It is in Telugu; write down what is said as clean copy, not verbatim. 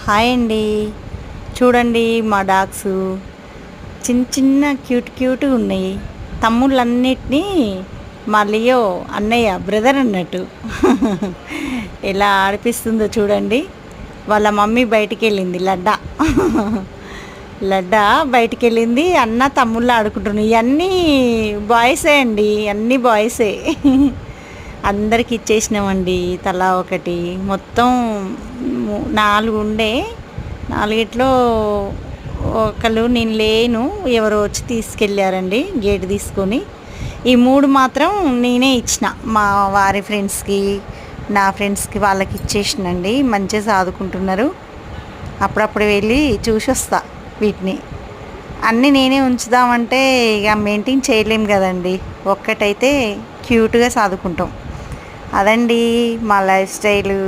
హాయ్ అండి. చూడండి మా డాగ్స్ చిన్న చిన్న క్యూట్గా ఉన్నాయి. తమ్ముళ్ళన్నిటినీ మా లియో అన్నయ్య బ్రదర్ అన్నట్టు ఎలా ఆడిపిస్తుందో చూడండి. వాళ్ళ మమ్మీ బయటికి వెళ్ళింది, లడ్డా బయటికి వెళ్ళింది. అన్న తమ్ముళ్ళు ఆడుకుంటున్నాయి. ఇవన్నీ బాయ్సే అండి, అన్నీ బాయ్సే. అందరికి ఇచ్చేసినామండి తలా ఒకటి. మొత్తం 4 ఉండే, 4ట్లో ఒకళ్ళు నేను లేను, ఎవరో వచ్చి తీసుకెళ్ళారండి గేటు తీసుకొని. ఈ 3 మాత్రం నేనే ఇచ్చిన మా వారి ఫ్రెండ్స్కి, నా ఫ్రెండ్స్కి, వాళ్ళకి ఇచ్చేసినండి. మంచిగా సాదుకుంటున్నారు. అప్పుడప్పుడు వెళ్ళి చూసి వస్తా వీటిని. అన్నీ నేనే ఉంచుదామంటే ఇక మెయింటైన్ చేయలేం కదండి. ఒక్కటైతే క్యూట్గా సాదుకుంటాం. అదండి మా లైఫ్ స్టైలు.